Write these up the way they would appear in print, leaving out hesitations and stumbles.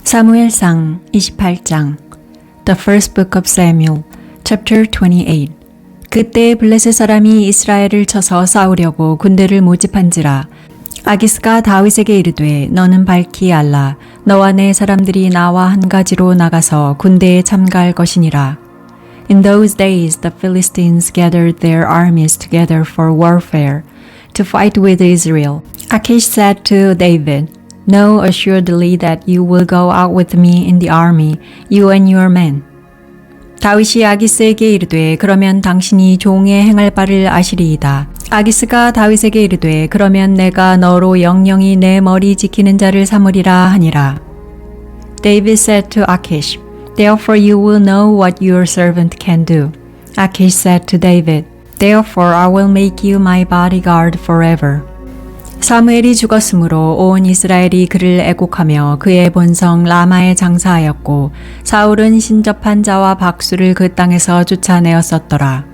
사무엘상 28장 The First Book of Samuel, Chapter 28 그때 블레셋 사람이 이스라엘을 쳐서 싸우려고 군대를 모집한지라 아기스가 다윗에게 이르되 너는 밝히 알라 너와 내 사람들이 나와 한 가지로 나가서 군대에 참가할 것이니라. In those days the Philistines gathered their armies together for warfare to fight with Israel. Achish said to David, Know assuredly that you will go out with me in the army, you and your men. 다윗이 아기스에게 이르되 그러면 당신이 종의 행할 바를 아시리이다. 아기스가 다윗에게 이르되 그러면 내가 너로 영영이 내 머리 지키는 자를 삼으리라 하니라. David said to Achish, Therefore you will know what your servant can do. Achish said to David, Therefore I will make you my bodyguard forever. 사무엘이 죽었으므로 온 이스라엘이 그를 애곡하며 그의 본성 라마에 장사하였고 사울은 신접한 자와 박수를 그 땅에서 쫓아내었었더라.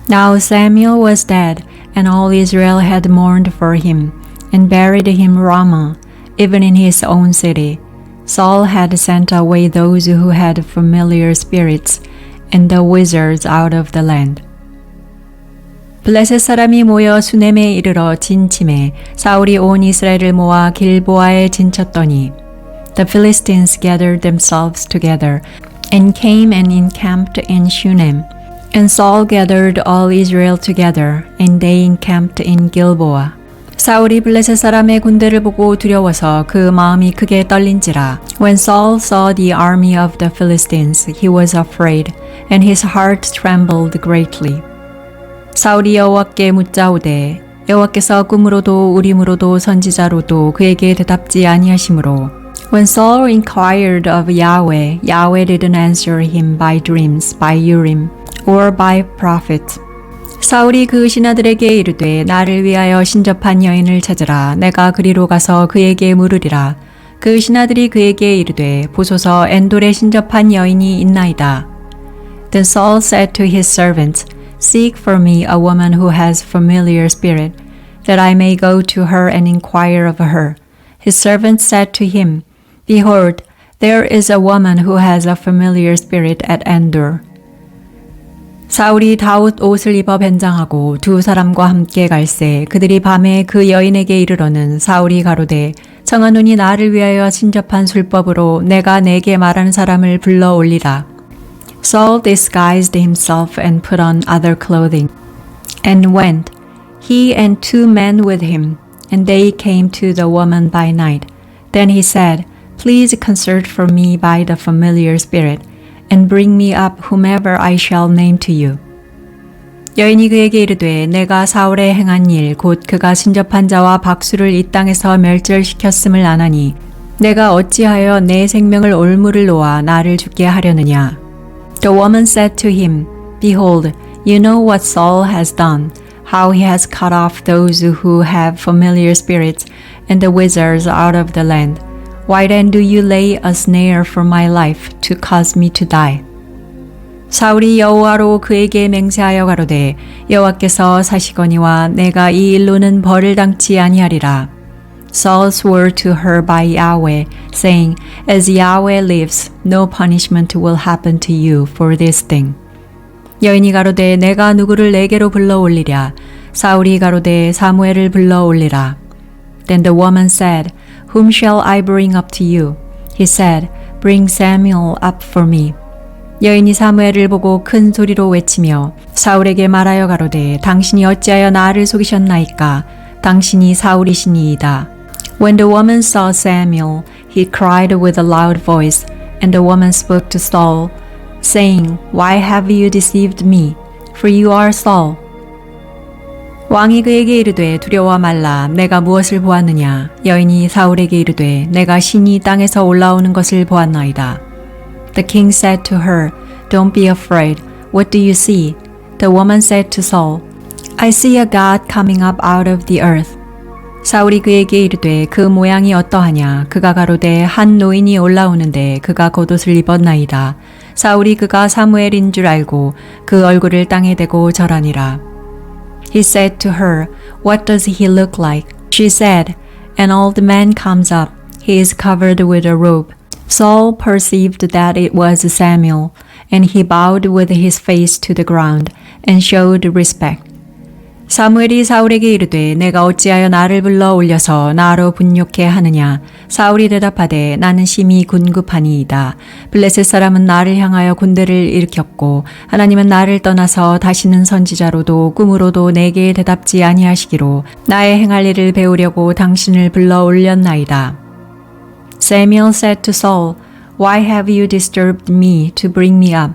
Now Samuel was dead, and all Israel had mourned for him, and buried him Ramah, even in his own city. Saul had sent away those who had familiar spirits, and the wizards out of the land. 블레셋 사람이 모여 수넴에 이르러 진침해 사울이 온 이스라엘을 모아 길보아에 진쳤더니 The Philistines gathered themselves together and came and encamped in Shunem. And Saul gathered all Israel together and they encamped in Gilboa. 사울이 블레셋 사람의 군대를 보고 두려워서 그 마음이 크게 떨린지라. When Saul saw the army of the Philistines, he was afraid, and his heart trembled greatly. 사울이 여호와께 묻자오되 여호와께서 꿈으로도 우림으로도 선지자로도 그에게 대답지 아니하시므로 When Saul inquired of Yahweh, Yahweh didn't answer him by dreams, by Urim, or by prophet. 사울이 그 신하들에게 이르되 나를 위하여 신접한 여인을 찾으라. 내가 그리로 가서 그에게 물으리라. 그 신하들이 그에게 이르되 보소서 엔돌에 신접한 여인이 있나이다. Then Saul said to his servants, Seek for me a woman who has familiar spirit, that I may go to her and inquire of her. His servants said to him, Behold, there is a woman who has a familiar spirit at Endor. 사울이 다윗 옷을 입어 변장하고 두 사람과 함께 갈새 그들이 밤에 그 여인에게 이르러는 사울이 가로되 청하노니 나를 위하여 신접한 술법으로 내가 내게 말하는 사람을 불러 올리라. Saul disguised himself and put on other clothing, and went, he and 2 men with him, and they came to the woman by night. Then he said, Please consult for me by the familiar spirit, and bring me up whomever I shall name to you. 여인이 그에게 이르되 내가 사울에 행한 일 곧 그가 신접한 자와 박수를 이 땅에서 멸절시켰음을 아나니 내가 어찌하여 내 생명을 올무를 놓아 나를 죽게 하려느냐. The woman said to him, Behold, you know what Saul has done, how he has cut off those who have familiar spirits and the wizards out of the land. Why then do you lay a snare for my life to cause me to die? 사울이 여호와로 그에게 맹세하여 가로되 여호와께서 사시거니와 내가 이 일로는 벌을 당치 아니하리라. Saul swore to her by Yahweh, saying, As Yahweh lives, no punishment will happen to you for this thing. 여인이 가로되 내가 누구를 내게로 불러 올리랴. 사울이 가로되 사무엘을 불러 올리라. Then the woman said, Whom shall I bring up to you? He said, Bring Samuel up for me. 여인이 사무엘을 보고 큰 소리로 외치며 사울에게 말하여 가로되 당신이 어찌하여 나를 속이셨나이까? 당신이 사울이시니이다. When the woman saw Samuel, he cried with a loud voice, and the woman spoke to Saul, saying, Why have you deceived me? For you are Saul. 왕이 그에게 이르되 두려워 말라. 내가 무엇을 보았느냐? 여인이 사울에게 이르되 내가 신이 땅에서 올라오는 것을 보았나이다. The king said to her, Don't be afraid. What do you see? The woman said to Saul, I see a God coming up out of the earth. 사울이 그에게 이르되 그 모양이 어떠하냐? 그가 가로되 한 노인이 올라오는데 그가 겉옷을 입었나이다. 사울이 그가 사무엘인 줄 알고 그 얼굴을 땅에 대고 절하니라. He said to her, What does he look like? She said, An old man comes up. He is covered with a robe. Saul perceived that it was Samuel, and he bowed with his face to the ground and showed respect. 사무엘이 사울에게 이르되 내가 어찌하여 나를 불러 올려서 나로 분욕케 하느냐. 사울이 대답하되 나는 심히 군급하니이다. 블레셋 사람은 나를 향하여 군대를 일으켰고 하나님은 나를 떠나서 다시는 선지자로도 꿈으로도 내게 대답지 아니하시기로 나의 행할 일을 배우려고 당신을 불러 올렸나이다. Samuel said to Saul, Why have you disturbed me to bring me up?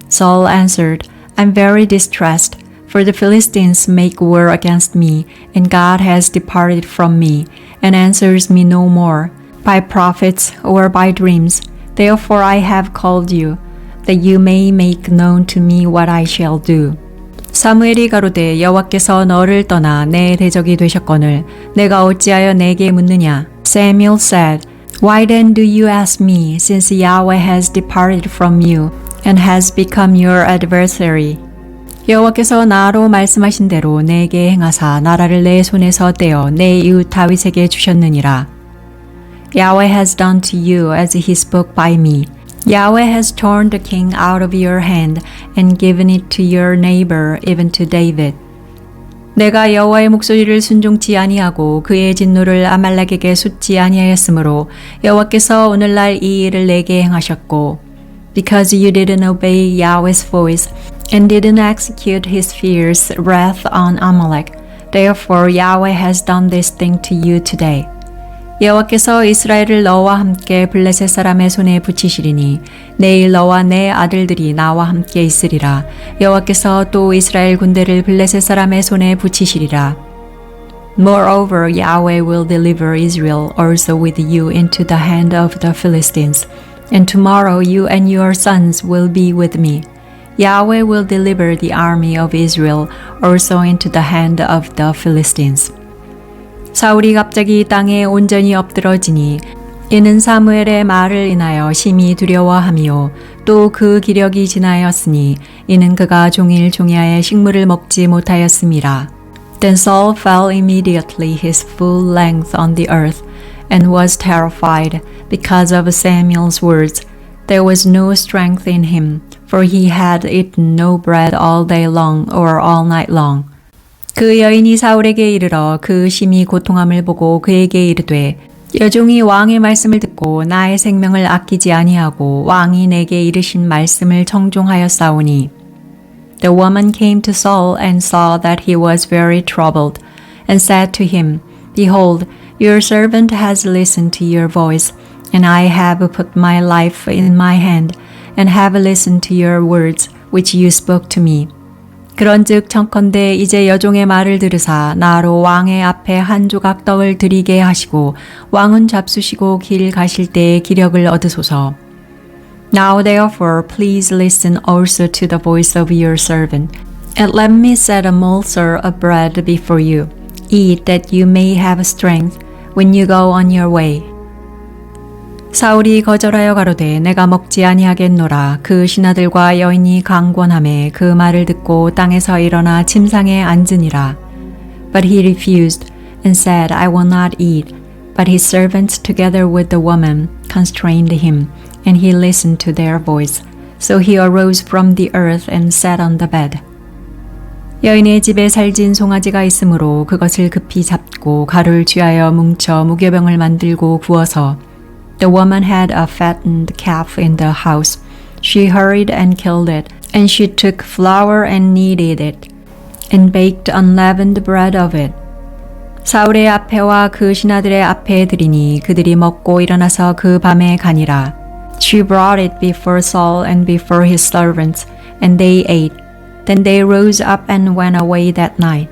Saul answered, I'm very distressed. For the Philistines make war against me, and God has departed from me, and answers me no more, by prophets or by dreams. Therefore I have called you, that you may make known to me what I shall do. 사무엘이 가로되 여호와께서 너를 떠나 내 대적이 되셨거늘 내가 어찌하여 내게 묻느냐. Samuel said, Why then do you ask me, since Yahweh has departed from you, and has become your adversary? 여호와께서 나로 말씀하신 대로 내게 행하사 나라를 내 손에서 떼어 내 이웃 다윗에게 주셨느니라. Yahweh has done to you as he spoke by me. Yahweh has torn the king out of your hand and given it to your neighbor, even to David. 내가 여호와의 목소리를 순종치 아니하고 그의 진노를 아말렉에게 쏟지 아니하였으므로 여호와께서 오늘날 이 일을 내게 행하셨고 Because you didn't obey Yahweh's voice and didn't execute his fierce wrath on Amalek, therefore Yahweh has done this thing to you today. 여호와께서 이스라엘을 너와 함께 블레셋 사람의 손에 붙이시리니 내일 너와 내 아들들이 나와 함께 있으리라. 여호와께서 또 이스라엘 군대를 블레셋 사람의 손에 붙이시리라. Moreover, Yahweh will deliver Israel also with you into the hand of the Philistines. And tomorrow you and your sons will be with me. Yahweh will deliver the army of Israel also into the hand of the Philistines. 사울이 갑자기 땅에 온전히 엎드러지니 이는 사무엘의 말을 인하여 심히 두려워하며 또 그 기력이 지나였으니 이는 그가 종일 종야의 식물을 먹지 못하였음이라. Then Saul fell immediately his full length on the earth and was terrified because of Samuel's words. There was no strength in him, for he had eaten no bread all day long or all night long. 그 여인이 사울에게 이르러 그 심히 고통함을 보고 그에게 이르되 여종이 왕의 말씀을 듣고 나의 생명을 아끼지 아니하고 왕이 내게 이르신 말씀을 청종하였사오니 The woman came to Saul and saw that he was very troubled and said to him, Behold, your servant has listened to your voice, and I have put my life in my hand, and have listened to your words which you spoke to me. 그런즉 청컨대 이제 여종의 말을 들으사 나로 왕의 앞에 한 조각 떡을 드리게 하시고 왕은 잡수시고 길 가실 때에 기력을 얻으소서. Now therefore please listen also to the voice of your servant, and let me set a morsel of bread before you. Eat that you may have strength when you go on your way. 사울이 거절하여 가로되 내가 먹지 아니하겠노라. 그 신하들과 여인이 강권하매 그 말을 듣고 땅에서 일어나 침상에 앉으니라. But he refused and said, I will not eat. But his servants together with the woman constrained him, and he listened to their voice. So he arose from the earth and sat on the bed. 여인의 집에 살진 송아지가 있으므로 그것을 급히 잡고 가루를 쥐하여 뭉쳐 무교병을 만들고 구워서 The woman had a fattened calf in the house. She hurried and killed it, and she took flour and kneaded it, and baked unleavened bread of it. 사울의 앞에와 그 신하들의 앞에 드리니 그들이 먹고 일어나서 그 밤에 가니라. She brought it before Saul and before his servants, and they ate. Then they rose up and went away that night.